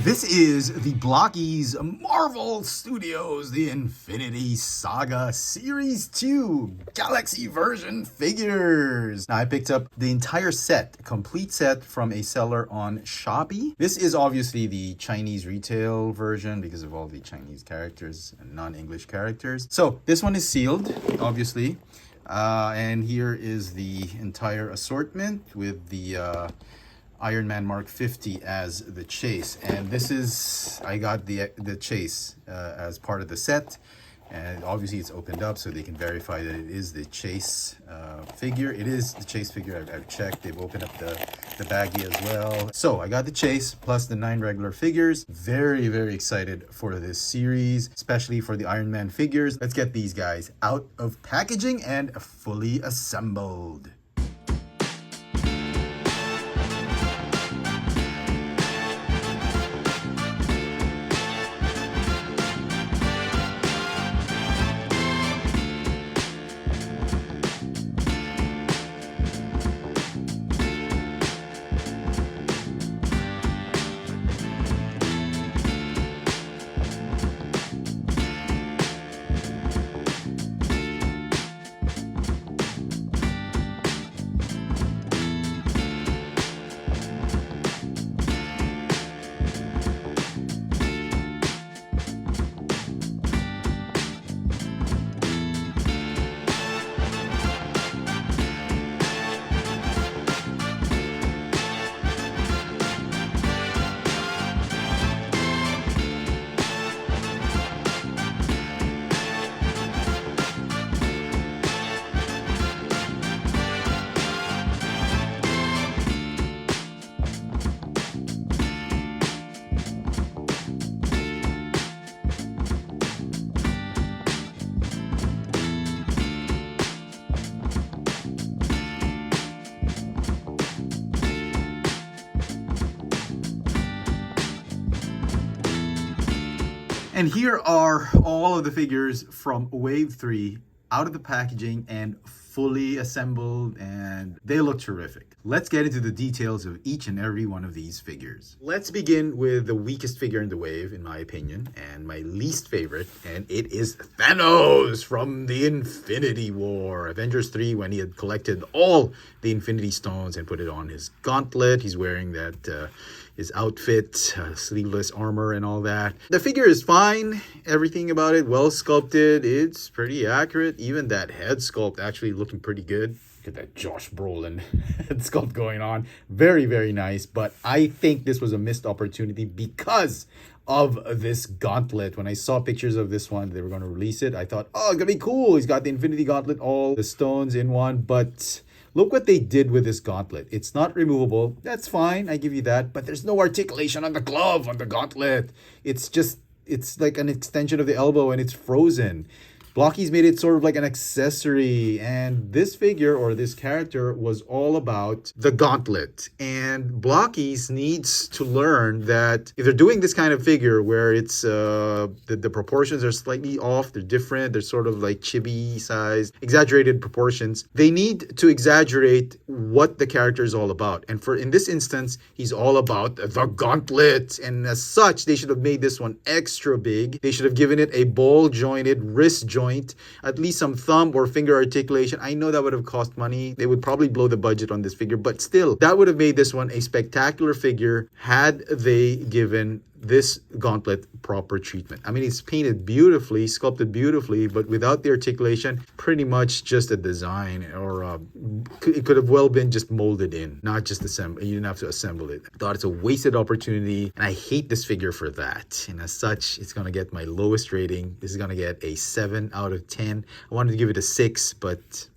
This is the Blokees Marvel Studios, the Infinity Saga Series 2 Galaxy version figures. Now I picked up the entire set, complete set from a seller on Shopee. This is obviously the Chinese retail version because of all the Chinese characters and non-English characters. So this one is sealed, obviously. And here is the entire assortment with the Iron Man Mark 50 as the chase, and this is, I got the chase as part of the set, and obviously it's opened up so they can verify that it is the chase figure. It is the chase figure. I've checked. They've opened up the baggie as well. So I got the chase plus the 9 regular figures. Very, very excited for this series, especially for the Iron Man figures. Let's get these guys out of packaging and fully assembled. And here are all of the figures from Wave 3 out of the packaging and fully assembled, and they look terrific. Let's get into the details of each and every one of these figures. Let's begin with the weakest figure in the wave, in my opinion, and my least favorite, and it is Thanos from the Infinity War. Avengers 3, when he had collected all the Infinity Stones and put it on his gauntlet. He's wearing that his outfit, sleeveless armor and all that. The figure is fine. Everything about it, well sculpted. It's pretty accurate. Even that head sculpt actually looking pretty good. Look at that Josh Brolin head sculpt going on. Very, very nice. But I think this was a missed opportunity because of this gauntlet. When I saw pictures of this one, they were going to release it. I thought, oh, it's going to be cool. He's got the Infinity Gauntlet, all the stones in one. But look what they did with this gauntlet. It's not removable. That's fine. I give you that. But there's no articulation on the glove, on the gauntlet. It's like an extension of the elbow and it's frozen. Blokees made it sort of like an accessory, and this figure or this character was all about the gauntlet. And Blokees needs to learn that if they're doing this kind of figure where it's the proportions are slightly off, they're different, they're sort of like chibi sized, exaggerated proportions, they need to exaggerate what the character is all about. And in this instance, he's all about the gauntlet. And as such, they should have made this one extra big. They should have given it a ball jointed wrist joint, at least some thumb or finger articulation. I know that would have cost money. They would probably blow the budget on this figure, but still, that would have made this one a spectacular figure had they given this gauntlet proper treatment. I mean, it's painted beautifully, sculpted beautifully, but without the articulation, pretty much just a design, or it could have well been just molded in, not just assembled. You didn't have to assemble it. I thought it's a wasted opportunity, and I hate this figure for that. And as such, it's going to get my lowest rating. This is going to get a 7 out of 10. I wanted to give it a 6, but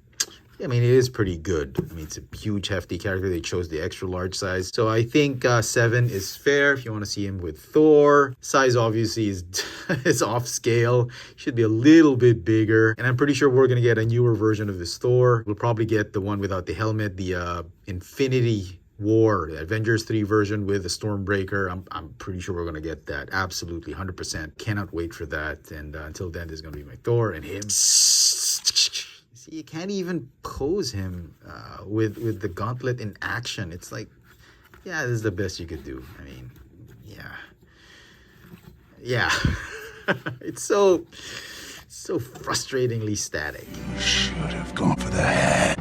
I mean, it is pretty good. I mean, it's a huge, hefty character. They chose the extra large size. So I think 7 is fair if you want to see him with Thor. Size obviously is off scale. Should be a little bit bigger. And I'm pretty sure we're going to get a newer version of this Thor. We'll probably get the one without the helmet, the Infinity War, the Avengers 3 version with the Stormbreaker. I'm pretty sure we're going to get that. Absolutely, 100%. Cannot wait for that. And until then, there's going to be my Thor and him. See, you can't even pose him with the gauntlet in action. It's like, yeah, this is the best you could do. I mean, yeah. Yeah. It's so frustratingly static. Should have gone for the head.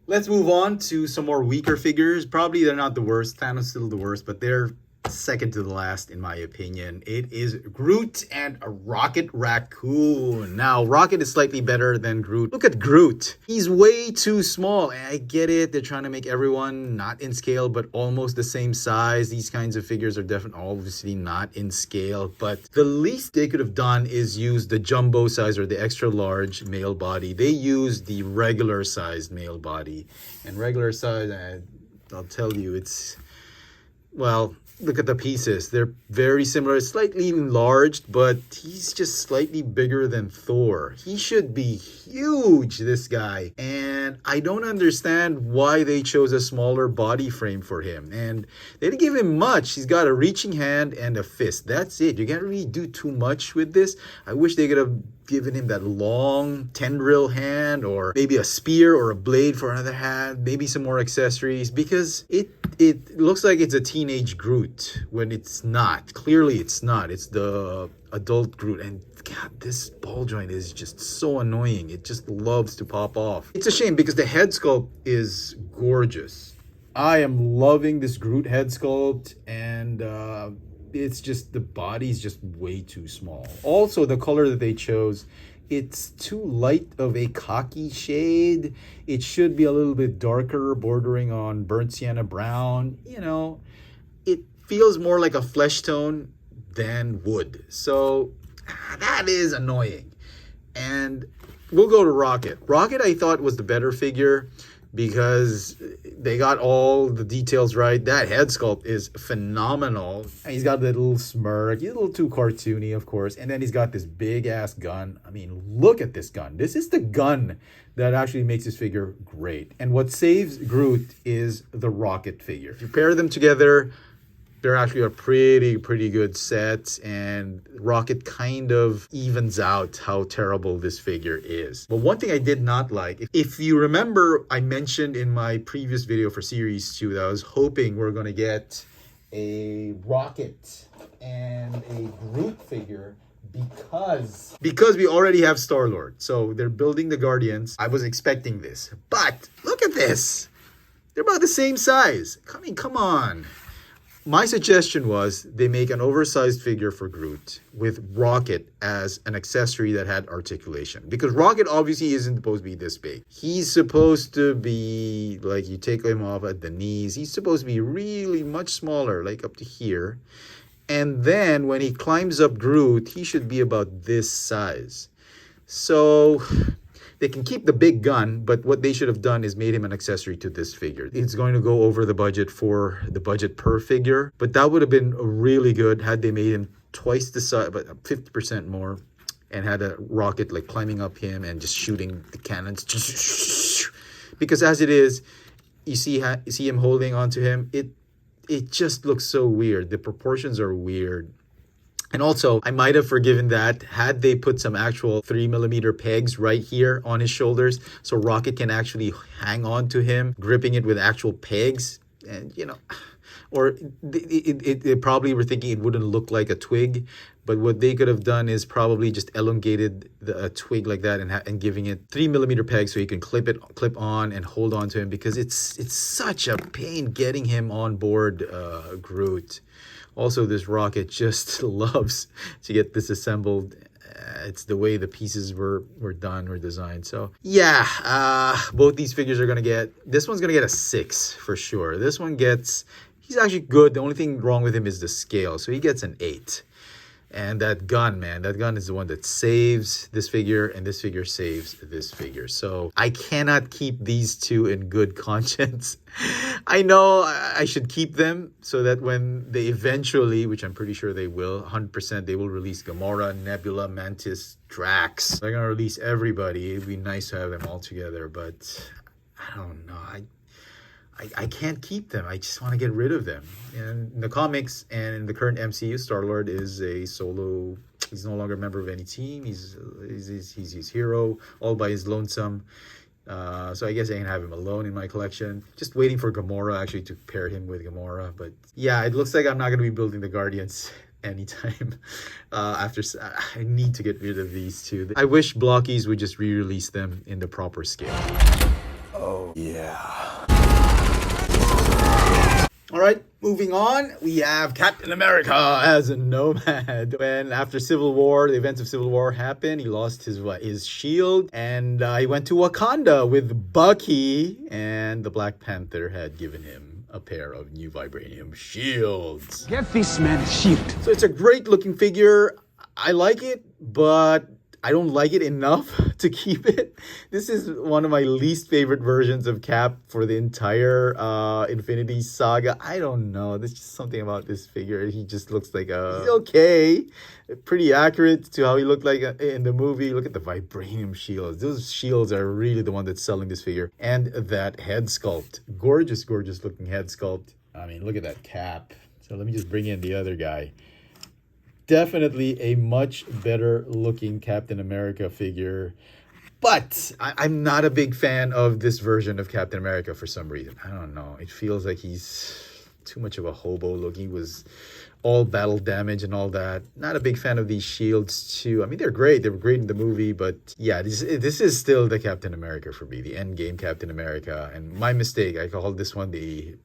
Let's move on to some more weaker figures. Probably they're not the worst. Thanos is still the worst, but they're second to the last in my opinion. It is Groot and a Rocket Raccoon. Now, Rocket is slightly better than Groot. Look at Groot. He's way too small. I get it. They're trying to make everyone not in scale, but almost the same size. These kinds of figures are definitely obviously not in scale, but the least they could have done is use the jumbo size or the extra large male body. They used the regular sized male body. And regular size, I'll tell you, it's, well, look at the pieces. They're very similar, slightly enlarged, but he's just slightly bigger than Thor. He should be huge, this guy. And I don't understand why they chose a smaller body frame for him. And they didn't give him much. He's got a reaching hand and a fist. That's it. You can't really do too much with this. I wish they could have given him that long tendril hand, or maybe a spear or a blade for another hand, maybe some more accessories, because it looks like it's a teenage Groot when it's not. Clearly it's not. It's the adult Groot, and God, this ball joint is just so annoying. It just loves to pop off. It's a shame because the head sculpt is gorgeous. I am loving this Groot head sculpt, and it's just the body's just way too small. Also, the color that they chose, it's too light of a khaki shade. It should be a little bit darker, bordering on burnt sienna brown. You know, it feels more like a flesh tone than wood. So that is annoying. And we'll go to Rocket. Rocket, I thought, was the better figure because they got all the details right. That head sculpt is phenomenal. And he's got that little smirk. He's a little too cartoony, of course. And then he's got this big-ass gun. I mean, look at this gun. This is the gun that actually makes this figure great. And what saves Groot is the Rocket figure. If you pair them together, they're actually a pretty good set, and Rocket kind of evens out how terrible this figure is. But one thing I did not like, if you remember, I mentioned in my previous video for Series 2 that I was hoping we're going to get a Rocket and a Groot figure because we already have Star-Lord. So they're building the Guardians. I was expecting this. But look at this. They're about the same size. I mean, come on. My suggestion was they make an oversized figure for Groot with Rocket as an accessory that had articulation. Because Rocket obviously isn't supposed to be this big. He's supposed to be, like, you take him off at the knees. He's supposed to be really much smaller, like up to here. And then when he climbs up Groot, he should be about this size. So they can keep the big gun, but what they should have done is made him an accessory to this figure. It's going to go over the budget for the budget per figure, but that would have been really good had they made him twice the size, but 50% more, and had a Rocket like climbing up him and just shooting the cannons. Because as it is, you see him holding onto him. It just looks so weird. The proportions are weird. And also, I might have forgiven that had they put some actual 3mm pegs right here on his shoulders so Rocket can actually hang on to him, gripping it with actual pegs. And, you know, or they probably were thinking it wouldn't look like a twig. But what they could have done is probably just elongated a twig like that and giving it 3mm pegs so you can clip on and hold on to him, because it's such a pain getting him on board Groot. Also, this Rocket just loves to get disassembled. It's the way the pieces were designed. So yeah, both these figures are going to get, this one's going to get a 6 for sure. This one gets, he's actually good. The only thing wrong with him is the scale. So he gets an 8. And that gun, man, that gun is the one that saves this figure, and this figure saves this figure. So I cannot keep these two in good conscience. I know I should keep them so that when they eventually, which I'm pretty sure they will, 100%, they will release Gamora, Nebula, Mantis, Drax. They're going to release everybody. It'd be nice to have them all together, but I don't know. I can't keep them. I just want to get rid of them. And in the comics and in the current MCU, Star-Lord is a solo. He's no longer a member of any team. He's his hero, all by his lonesome. So I guess I can have him alone in my collection. Just waiting for Gamora actually to pair him with Gamora. But yeah, it looks like I'm not going to be building the Guardians anytime. I need to get rid of these two. I wish Blokees would just re-release them in the proper scale. Oh, yeah. All right, moving on, we have Captain America as a nomad. When after Civil War, the events of Civil War happened, he lost his shield, and he went to Wakanda with Bucky, and the Black Panther had given him a pair of new vibranium shields. Get this man a shield. So it's a great looking figure. I like it, but I don't like it enough to keep it. This is one of my least favorite versions of Cap for the entire Infinity Saga. I don't know. There's just something about this figure. He just looks like he's okay. Pretty accurate to how he looked like in the movie. Look at the vibranium shields. Those shields are really the one that's selling this figure. And that head sculpt. Gorgeous, gorgeous looking head sculpt. I mean, look at that cap. So let me just bring in the other guy. Definitely a much better looking Captain America figure. But I'm not a big fan of this version of Captain America for some reason. I don't know. It feels like he's too much of a hobo look. He was all battle damage and all that. Not a big fan of these shields too. I mean, they're great. They were great in the movie. But yeah, this is still the Captain America for me. The endgame Captain America. And my mistake. I called this one the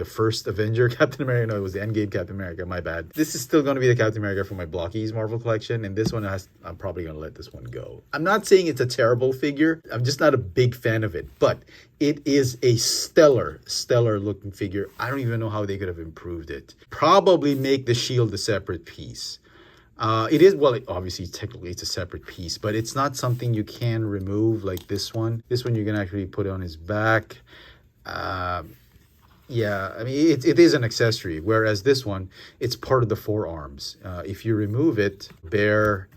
first Avenger Captain America. No, it was the Endgame Captain America. My bad. This is still going to be the Captain America for my Blokees Marvel collection, and this one I'm probably going to let this one go. I'm not saying it's a terrible figure. I'm just not a big fan of it, but it is a stellar looking figure. I don't even know how they could have improved it. Probably make the shield a separate piece. It is, well, obviously, technically it's a separate piece, but it's not something you can remove like this one. This one you can actually put on his back. Yeah, I mean, it is an accessory, whereas this one, it's part of the forearms. If you remove it, bare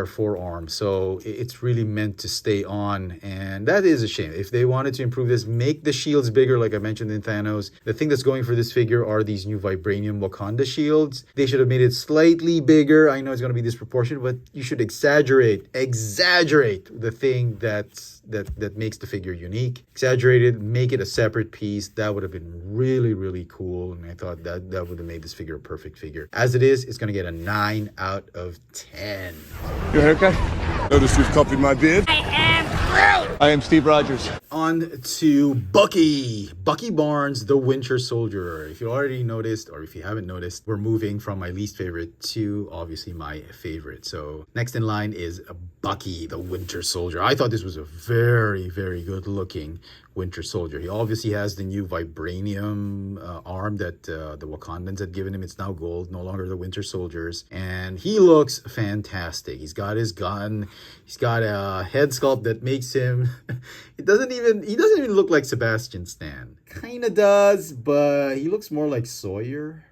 forearm. So it's really meant to stay on, and that is a shame. If they wanted to improve this, make the shields bigger, like I mentioned in Thanos. The thing that's going for this figure are these new vibranium Wakanda shields. They should have made it slightly bigger. I know it's going to be disproportionate, but you should exaggerate the thing that makes the figure unique. Exaggerated, make it a separate piece. That would have been really, really cool, and I thought that would have made this figure a perfect figure. As it is, it's going to get a 9 out of 10. Your haircut? Notice you've copied my beard. I am Groot. I am Steve Rogers. On to Bucky Barnes, the Winter Soldier. If you already noticed, or if you haven't noticed, we're moving from my least favorite to obviously my favorite. So next in line is Bucky, the Winter Soldier. I thought this was a very, very good looking Winter Soldier. He obviously has the new vibranium arm that the Wakandans had given him. It's now gold, no longer the Winter Soldiers, and he looks fantastic. He's got his gun. He's got a head sculpt that makes him. He doesn't even look like Sebastian Stan. Kinda does, but he looks more like Sawyer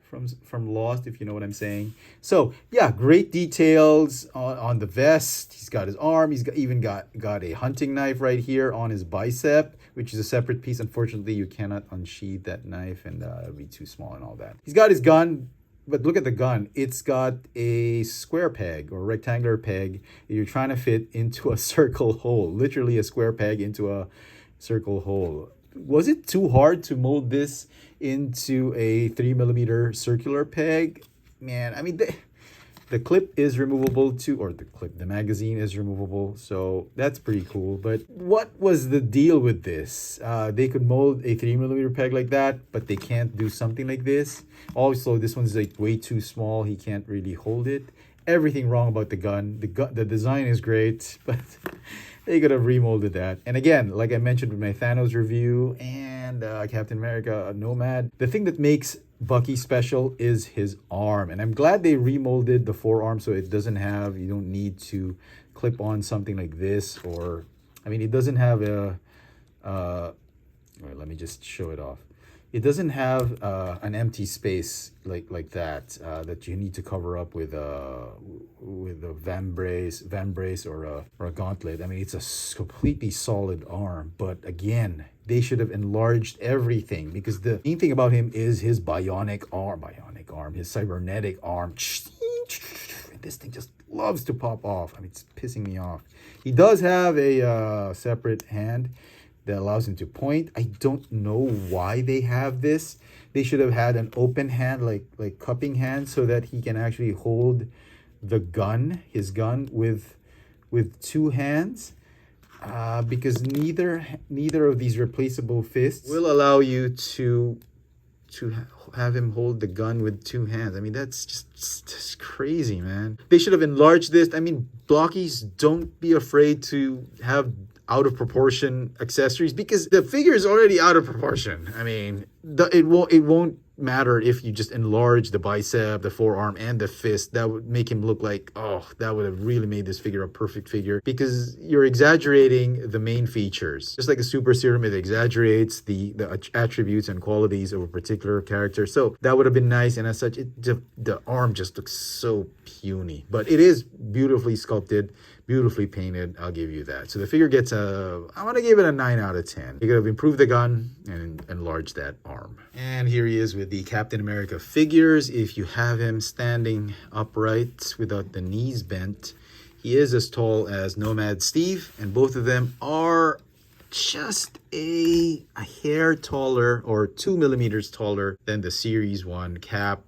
from Lost, if you know what I'm saying. So yeah, great details on the vest. He's got his arm. He's even got a hunting knife right here on his bicep, which is a separate piece. Unfortunately, you cannot unsheath that knife, and it'll be too small and all that. He's got his gun, but look at the gun. It's got a square peg or rectangular peg that you're trying to fit into a circle hole. Literally a square peg into a circle hole. Was it too hard to mold this into a 3mm circular peg? Man, I mean, the clip is removable too, or the magazine is removable, so that's pretty cool. But what was the deal with this? They could mold a 3mm peg like that, but they can't do something like this. Also, this one's like way too small. He can't really hold it. Everything wrong about the gun. The design is great, but they could have remolded that. And again, like I mentioned with my Thanos review and Captain America Nomad, the thing that makes Bucky special is his arm. And I'm glad they remolded the forearm so it doesn't have, you don't need to clip on something like this, or, I mean, it doesn't have a, wait, let me just show it off. It doesn't have an empty space like that that you need to cover up with a van brace or a gauntlet. I mean, it's a completely solid arm. But again, they should have enlarged everything, because the main thing about him is his bionic arm, his cybernetic arm. This thing just loves to pop off. I mean, it's pissing me off. He does have a separate hand, that allows him to point. I don't know why they have this. They should have had an open hand, like cupping hand, so that he can actually hold the gun, his gun, with two hands. Because neither of these replaceable fists will allow you to have him hold the gun with two hands. I mean, that's just crazy, man. They should have enlarged this. I mean, Blokees, don't be afraid to have out of proportion accessories, because the figure is already out of proportion. I mean, it won't matter if you just enlarge the bicep, the forearm, and the fist. That would make him look like, oh, that would have really made this figure a perfect figure, because you're exaggerating the main features. Just like a super serum, it exaggerates the attributes and qualities of a particular character. So that would have been nice, and as such, the arm just looks so puny. But it is beautifully sculpted, beautifully painted. I'll give you that. So the figure gets I'm going to give it a 9 out of 10. You could have improved the gun and enlarged that arm. And here he is with the Captain America figures. If you have him standing upright without the knees bent, he is as tall as Nomad Steve, and both of them are just a hair taller, or 2 millimeters taller than the Series 1 Cap,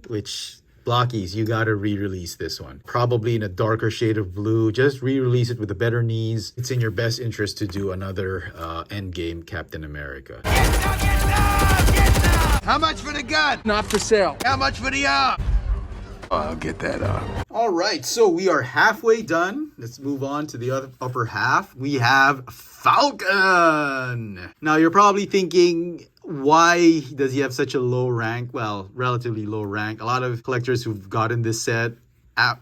which... Blokees, you gotta re-release this one. Probably in a darker shade of blue. Just re-release it with the better knees. It's in your best interest to do another Endgame Captain America. How much for the gun? Not for sale. How much for the arm? I'll get that arm. All right, so we are halfway done. Let's move on to the other upper half. We have Falcon. Now you're probably thinking, why does he have such a low rank? Well, relatively low rank. A lot of collectors who've gotten this set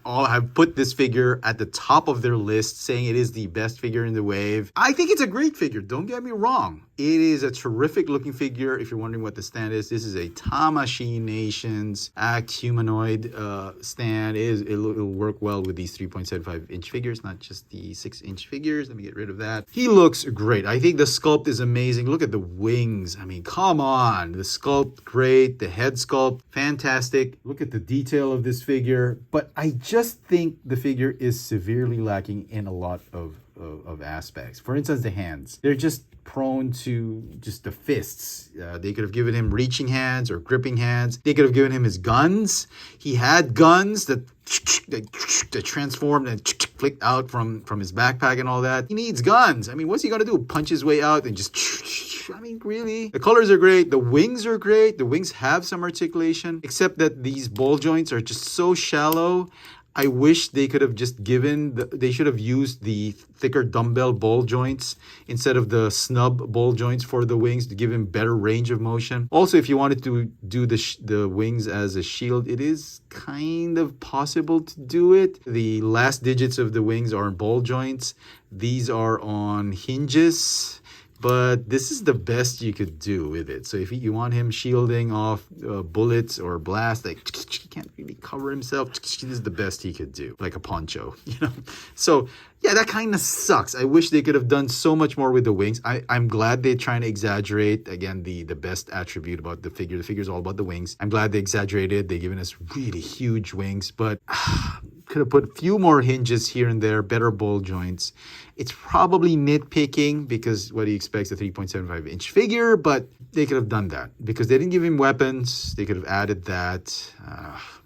all have put this figure at the top of their list, saying it is the best figure in the wave. I think it's a great figure, don't get me wrong. It is a terrific looking figure. If you're wondering what the stand is, this is a Tamashii Nations Act humanoid stand. It'll work well with these 3.75 inch figures, not just the 6-inch figures. Let me get rid of that. He looks great. I think the sculpt is amazing. Look at the wings. I mean, come on. The sculpt, great. The head sculpt, fantastic. Look at the detail of this figure. But I just think the figure is severely lacking in a lot of aspects. For instance, the hands. They're just prone to just the fists. They could have given him reaching hands or gripping hands. They could have given him his guns. He had guns that transformed and flicked out from his backpack and all that. He needs guns. I mean, what's he gonna do? Punch his way out and just... I mean, really? The colors are great. The wings are great. The wings have some articulation, except that these ball joints are just so shallow. I wish they could have just they should have used the thicker dumbbell ball joints instead of the snub ball joints for the wings to give him better range of motion. Also, if you wanted to do the wings as a shield, it is kind of possible to do it. The last digits of the wings are on ball joints. These are on hinges. But this is the best you could do with it. So if you want him shielding off bullets or blasts, like he can't really cover himself. This is the best he could do, like a poncho, you know. So yeah, that kind of sucks. I wish they could have done so much more with the wings. I'm glad they're trying to exaggerate, again, the best attribute about the figure. The figure is all about the wings. I'm glad they exaggerated. They've given us really huge wings, but could have put a few more hinges here and there, better ball joints. It's probably nitpicking because what he expects a 3.75 inch figure, but they could have done that because they didn't give him weapons. They could have added that.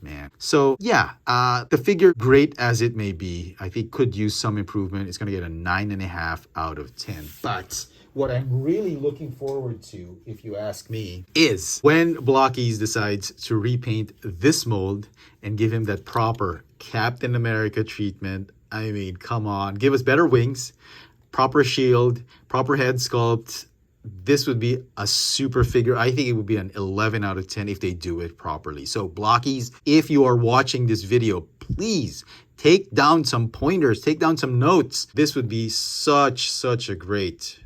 Man. So yeah, the figure, great as it may be, I think could use some improvement. It's going to get a 9.5 out of 10. But what I'm really looking forward to, if you ask me, is when Blokees decides to repaint this mold and give him that proper Captain America treatment. I mean, come on. Give us better wings, proper shield, proper head sculpt. This would be a super figure. I think it would be an 11 out of 10 if they do it properly. So Blokees, if you are watching this video, please take down some pointers, take down some notes. This would be such a great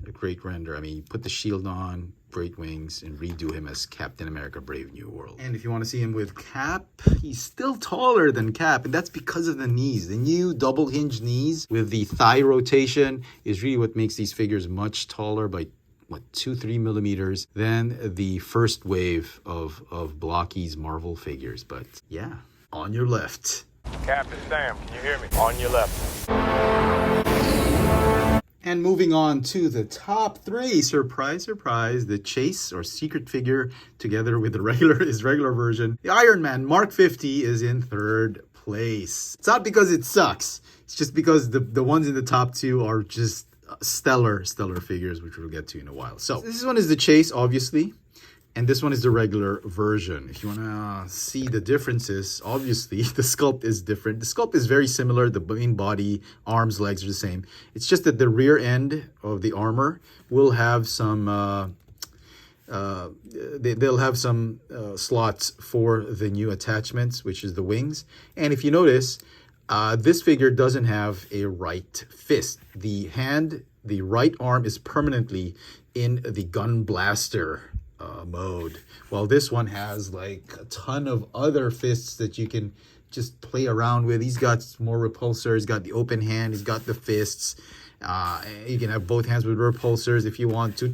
render. I mean, put the shield on, great wings, and redo him as Captain America Brave New World. And if you want to see him with Cap, he's still taller than Cap, and that's because of the knees. The new double hinge knees with the thigh rotation is really what makes these figures much taller by 2-3 millimeters than the first wave of Blokees Marvel figures. But yeah, on your left. Captain Sam, can you hear me? On your left. And moving on to the top three, surprise, surprise, the chase or secret figure together with the regular version. The Iron Man Mark 50 is in third place. It's not because it sucks. It's just because the ones in the top two are just stellar figures, which we'll get to in a while. So this one is the chase, obviously. And this one is the regular version. If you want to see the differences, obviously the sculpt is different. The sculpt is very similar. The main body, arms, legs are the same. It's just that the rear end of the armor will have some, they'll have some slots for the new attachments, which is the wings. And if you notice, this figure doesn't have a right fist. The right arm is permanently in the gun blaster mode, while this one has like a ton of other fists that you can just play around with. He's got more repulsors, he's got the open hand, he's got the fists. You can have both hands with repulsors if you want to.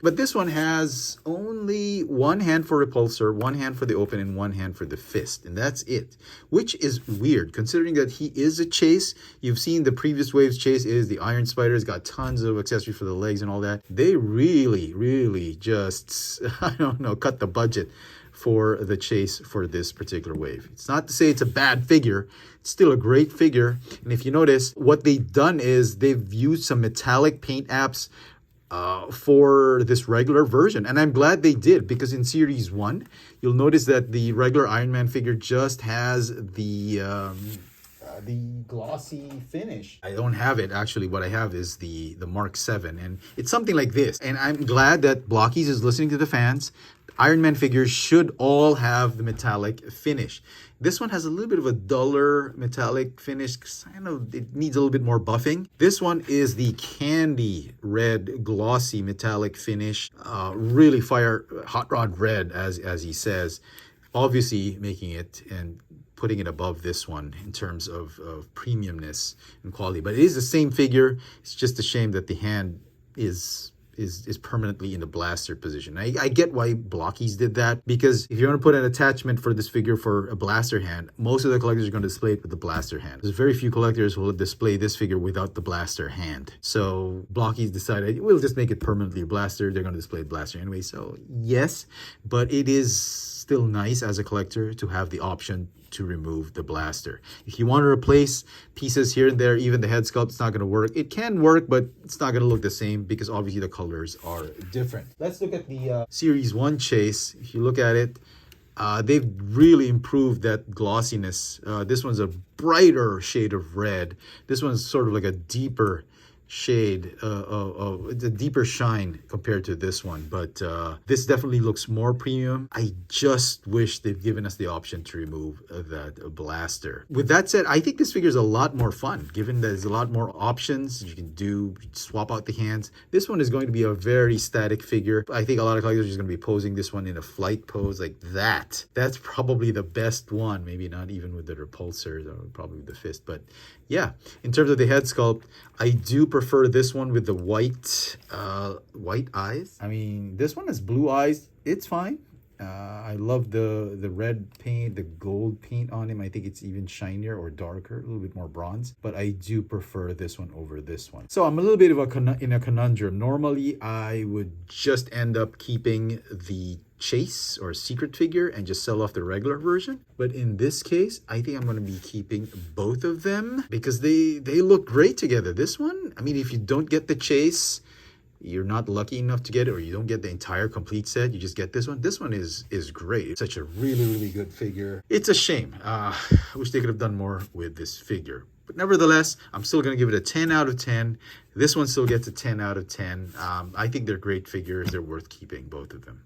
But this one has only one hand for repulsor, one hand for the open, and one hand for the fist. And that's it, which is weird considering that he is a chase. You've seen the previous wave's chase is the Iron Spider. It's got tons of accessories for the legs and all that. They really just, I don't know, cut the budget for the chase for this particular wave. It's not to say it's a bad figure. It's still a great figure. And if you notice, what they've done is they've used some metallic paint apps for this regular version. And I'm glad they did, because in Series 1, you'll notice that the regular Iron Man figure just has the glossy finish. I don't have it, actually. What I have is the Mark 7, and it's something like this. And I'm glad that Blokees is listening to the fans. Iron Man figures should all have the metallic finish. This one has a little bit of a duller metallic finish. Kind of, it needs a little bit more buffing. This one is the candy red glossy metallic finish. Really fire hot rod red, as he says. Obviously making it and putting it above this one in terms of premiumness and quality. But it is the same figure. It's just a shame that the hand is permanently in the blaster position. I get why Blokees did that, because if you want to put an attachment for this figure for a blaster hand, most of the collectors are going to display it with the blaster hand. There's very few collectors who will display this figure without the blaster hand. So Blokees decided, we'll just make it permanently a blaster. They're going to display blaster anyway. So yes, but it is still nice as a collector to have the option to remove the blaster. If you want to replace pieces here and there, even the head sculpt, it's not going to work. It can work, but it's not going to look the same because obviously the colors are different. Let's look at the Series 1 chase. If you look at it, they've really improved that glossiness. This one's a brighter shade of red. This one's sort of like a deeper shade, it's a deeper shine compared to this one, but this definitely looks more premium. I just wish they've given us the option to remove that blaster. With that said, I think this figure is a lot more fun, given that there's a lot more options you can do. Swap out the hands. This one is going to be a very static figure. I think a lot of collectors are just going to be posing this one in a flight pose like that. That's probably the best one. Maybe not even with the repulsors, or probably with the fist, but yeah, in terms of the head sculpt, I do prefer this one with the white eyes. I mean, this one has blue eyes. It's fine. I love the red paint, the gold paint on him. I think it's even shinier or darker, a little bit more bronze. But I do prefer this one over this one. So I'm a little bit of in a conundrum. Normally, I would just end up keeping the chase or secret figure and just sell off the regular version. But in this case, I think I'm going to be keeping both of them because they look great together. This one, I mean, if you don't get the chase, you're not lucky enough to get it, or you don't get the entire complete set, you just get this one. This one is great. It's such a really good figure. It's a shame. I wish they could have done more with this figure. But nevertheless, I'm still going to give it a 10 out of 10. This one still gets a 10 out of 10. I think they're great figures. They're worth keeping, both of them.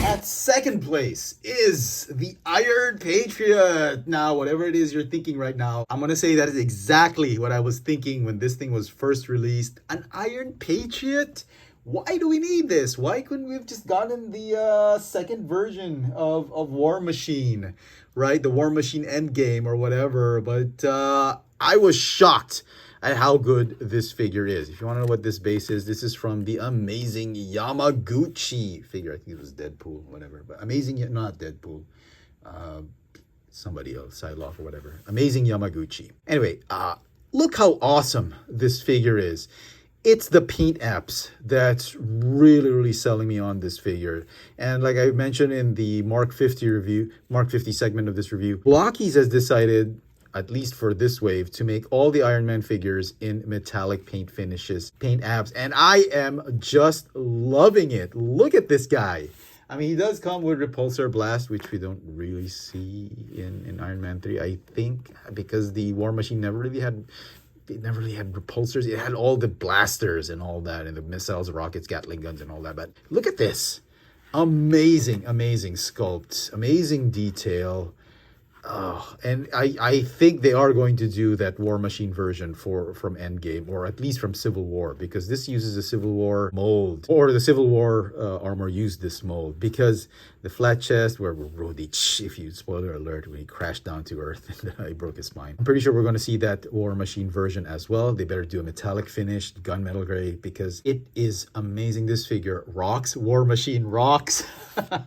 At second place is the Iron Patriot. Now, whatever it is you're thinking right now, I'm going to say that is exactly what I was thinking when this thing was first released. An Iron Patriot? Why do we need this? Why couldn't we have just gotten the second version of War Machine, right? The War Machine Endgame or whatever. But I was shocked at how good this figure is. If you want to know what this base is, this is from the amazing Yamaguchi figure. I think it was Deadpool, whatever. But amazing, not Deadpool. Somebody else, Psylocke or whatever. Amazing Yamaguchi. Anyway, look how awesome this figure is. It's the paint apps that's really, really selling me on this figure. And like I mentioned in the Mark 50 review, Mark 50 segment of this review, Blokees has decided, at least for this wave, to make all the Iron Man figures in metallic paint finishes, paint apps. And I am just loving it. Look at this guy. I mean, he does come with Repulsor Blast, which we don't really see in Iron Man 3, I think, because the War Machine never really had repulsors. It had all the blasters and all that, and the missiles, rockets, Gatling guns, and all that. But look at this. Amazing sculpt. Amazing detail. Oh, and I think they are going to do that War Machine version from Endgame, or at least from Civil War, because this uses a Civil War mold, or the Civil War armor used this mold, because the flat chest, where Rhodey, if you spoiler alert, when he crashed down to Earth and he broke his spine. I'm pretty sure we're going to see that War Machine version as well. They better do a metallic finish, gunmetal gray, because it is amazing. This figure rocks. War Machine rocks.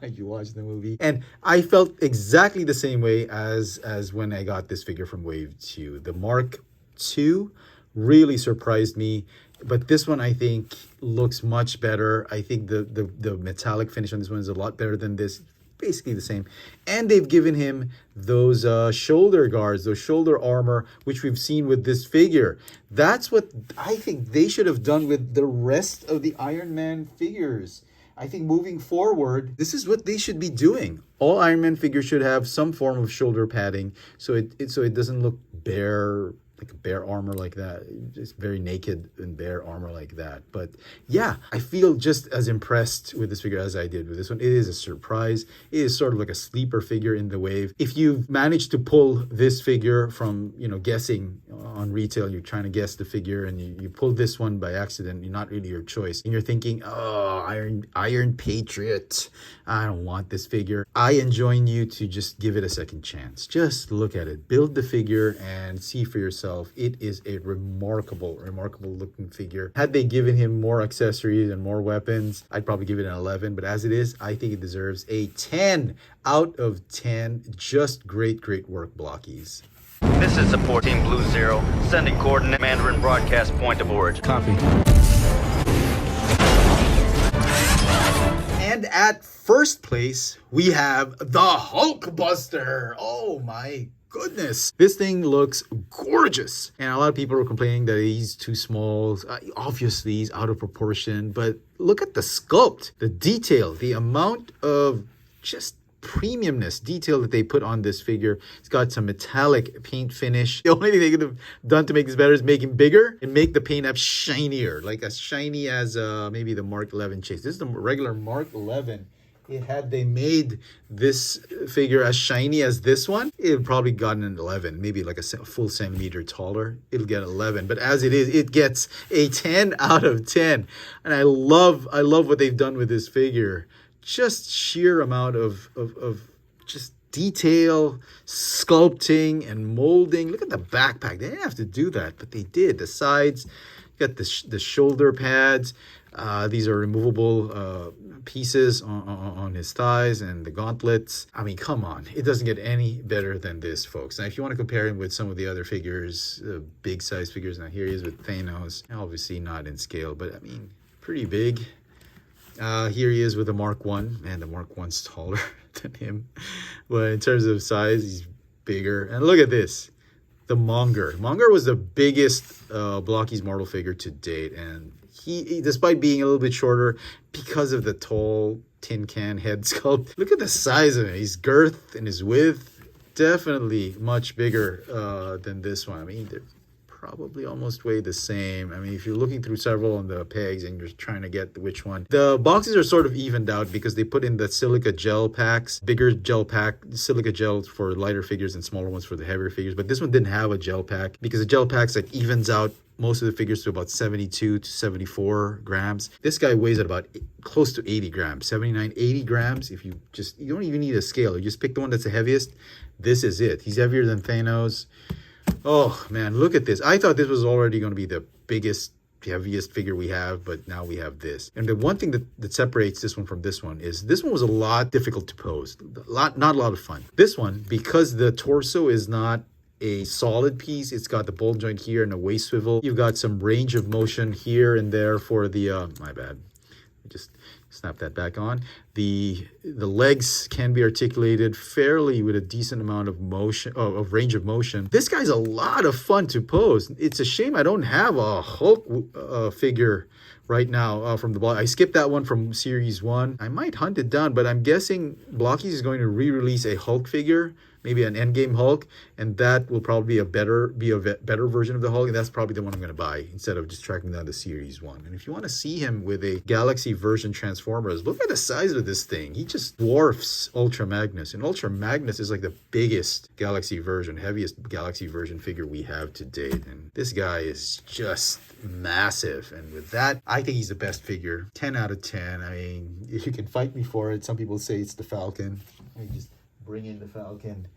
You watched the movie, and I felt exactly the same way as when I got this figure from Wave 2. The Mark 2 really surprised me, but this one I think looks much better. I think the metallic finish on this one is a lot better than this. Basically the same. And they've given him those shoulder guards, those shoulder armor, which we've seen with this figure. That's what I think they should have done with the rest of the Iron Man figures. I think moving forward, this is what they should be doing. All Iron Man figures should have some form of shoulder padding, so it doesn't look bare, like a bare armor like that. Just very naked and bare armor like that. But yeah, I feel just as impressed with this figure as I did with this one. It is a surprise. It is sort of like a sleeper figure in the wave. If you've managed to pull this figure from, guessing on retail, you're trying to guess the figure and you pull this one by accident, you're not really your choice, and you're thinking, oh, Iron Patriot, I don't want this figure, I enjoin you to just give it a second chance. Just look at it, build the figure and see for yourself. It is a remarkable looking figure. Had they given him more accessories and more weapons, I'd probably give it an 11, but as it is, I think it deserves a 10 out of 10. Just great work, Blokees. This is Support Team Blue Zero, sending coordinate Mandarin broadcast point of origin. Copy. And at first place, we have the Hulkbuster. Oh my goodness. This thing looks gorgeous. And a lot of people are complaining that he's too small. Obviously, he's out of proportion. But look at the sculpt, the detail, the amount of just premiumness, detail that they put on this figure. It's got some metallic paint finish. The only thing they could have done to make this better is make him bigger and make the paint up shinier, like as shiny as maybe the Mark 11 chase. This is the regular Mark 11. Had they made this figure as shiny as this one, it would probably gotten an 11, maybe like a full centimeter taller. It'll get 11, but as it is, it gets a 10 out of 10. And I love what they've done with this figure. Just sheer amount of just detail, sculpting, and molding. Look at the backpack. They didn't have to do that, but they did. The sides, you got the shoulder pads. These are removable pieces on his thighs, and the gauntlets. I mean, come on. It doesn't get any better than this, folks. Now, if you want to compare him with some of the other figures, big size figures, now here he is with Thanos. Obviously not in scale, but I mean, pretty big. Here he is with the Mark 1. Man, the Mark 1's taller than him. But in terms of size, he's bigger. And look at this. The Monger. Monger was the biggest Blokees Marvel figure to date. And he, despite being a little bit shorter, because of the tall tin can head sculpt, look at the size of it. His girth and his width, definitely much bigger than this one. I mean, they're probably almost weigh the same. I mean, if you're looking through several on the pegs and you're trying to get which one. The boxes are sort of evened out because they put in the silica gel packs, bigger gel pack, silica gel for lighter figures and smaller ones for the heavier figures. But this one didn't have a gel pack because the gel packs like evens out most of the figures to about 72 to 74 grams. This guy weighs at about close to 80 grams, 79, 80 grams. If you don't even need a scale. You just pick the one that's the heaviest. This is it. He's heavier than Thanos. Oh man, look at this. I thought this was already going to be the biggest, heaviest figure we have, but now we have this. And the one thing that separates this one from this one is this one was a lot difficult to pose. Not a lot of fun. This one, because the torso is not a solid piece, it's got the ball joint here and a waist swivel. You've got some range of motion here and there for the my bad, just snap that back on. The legs can be articulated fairly with a decent amount of motion, of range of motion. This guy's a lot of fun to pose. It's a shame I don't have a Hulk figure right now from the block. I skipped that one from series 1. I might hunt it down, but I'm guessing Blokees is going to re-release a Hulk figure, maybe an Endgame Hulk, and that will probably be a better version of the Hulk, and that's probably the one I'm going to buy instead of just tracking down the series 1. And if you want to see him with a Galaxy version Transformers, look at the size of this thing. He just dwarfs Ultra Magnus, and Ultra Magnus is like the biggest Galaxy version, heaviest Galaxy version figure we have to date, and this guy is just massive. And with that, I think he's the best figure. 10 out of 10. I mean, if you can fight me for it, some people say it's the Falcon. I just bring in the Falcon.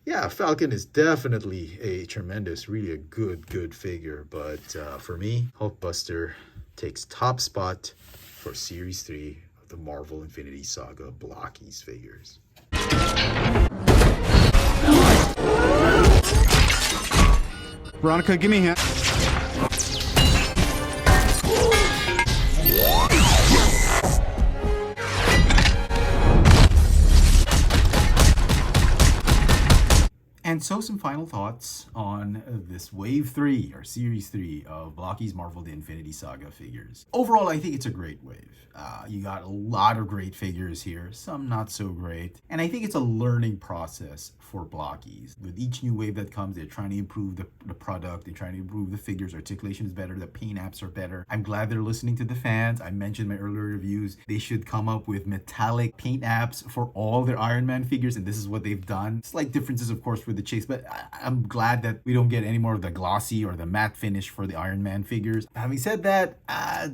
Yeah, Falcon is definitely a tremendous, really a good figure. But for me, Hulkbuster takes top spot for Series 3 of the Marvel Infinity Saga Blokees figures. Veronica, give me a hand. And so some final thoughts on this Wave 3 or Series 3 of Blokees Marvel The Infinity Saga figures. Overall, I think it's a great wave. You got a lot of great figures here, some not so great. And I think it's a learning process for Blokees. With each new wave that comes, they're trying to improve the product, they're trying to improve the figures, articulation is better, the paint apps are better. I'm glad they're listening to the fans. I mentioned in my earlier reviews, they should come up with metallic paint apps for all their Iron Man figures, and this is what they've done. Slight differences, of course, with the chase, but I'm glad that we don't get any more of the glossy or the matte finish for the Iron Man figures. Having said that,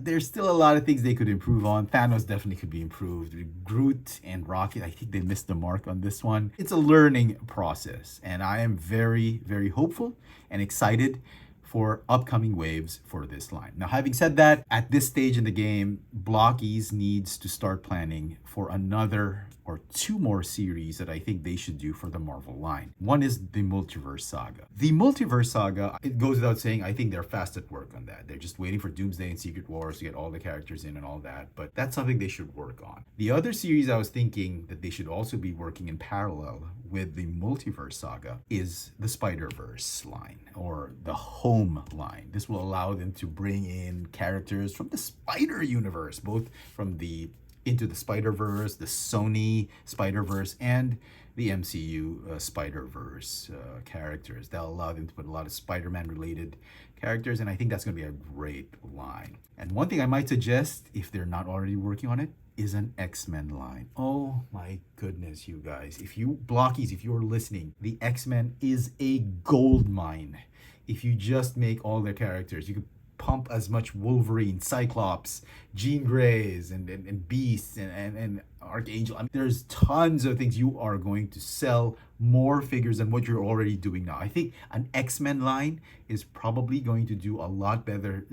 there's still a lot of things they could improve on. Thanos definitely could be improved. Groot and Rocket, I think they missed the mark on this one. It's a learning process, and I am very hopeful and excited for upcoming waves for this line. Now, having said that, at this stage in the game, Blokees needs to start planning for another or 2 more series that I think they should do for the Marvel line. One is the Multiverse Saga. The Multiverse Saga, it goes without saying, I think they're fast at work on that. They're just waiting for Doomsday and Secret Wars to get all the characters in and all that, but that's something they should work on. The other series I was thinking that they should also be working in parallel with the Multiverse Saga is the Spider-Verse line, or the Home line. This will allow them to bring in characters from the Spider Universe, both from the Into the Spider-Verse, the Sony Spider-Verse, and the MCU Spider-Verse characters. That'll allow them to put a lot of Spider-Man related characters, and I think that's going to be a great line. And one thing I might suggest, if they're not already working on it, is an X-Men line. Oh my goodness, you guys. If you, Blokees, if you're listening, the X-Men is a gold mine. If you just make all their characters, you could pump as much Wolverine, Cyclops, Jean Greys, and Beasts, and Archangel. I mean, there's tons of things. You are going to sell more figures than what you're already doing now. I think an X-Men line is probably going to do a lot better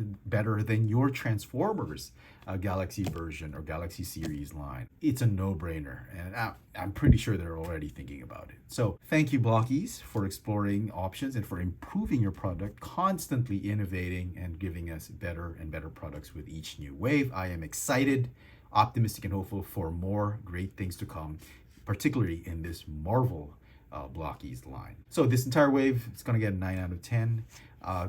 than your Transformers Galaxy version or Galaxy series line. It's a no-brainer, and I'm pretty sure they're already thinking about it. So thank you, Blokees, for exploring options and for improving your product, constantly innovating and giving us better and better products with each new wave. I am excited, optimistic, and hopeful for more great things to come, particularly in this Marvel Blokees line. So this entire wave, it's going to get a 9 out of 10.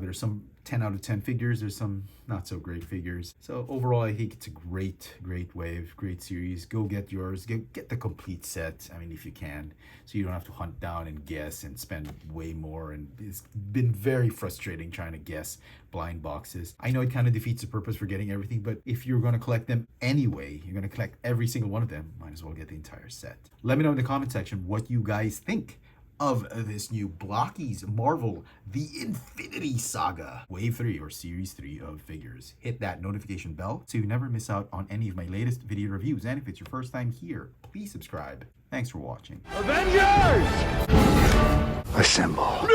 There's some 10 out of 10 figures. There's some not so great figures. So overall, I think it's a great wave, great series. Go get yours. Get the complete set. I mean, if you can, so you don't have to hunt down and guess and spend way more. And it's been very frustrating trying to guess blind boxes. I know it kind of defeats the purpose for getting everything, but if you're going to collect them anyway, you're going to collect every single one of them, might as well get the entire set. Let me know in the comment section what you guys think of this new Blokees Marvel The Infinity Saga Wave 3 or Series 3 of figures. Hit that notification bell so you never miss out on any of my latest video reviews. And if it's your first time here, please subscribe. Thanks for watching. Avengers! Assemble.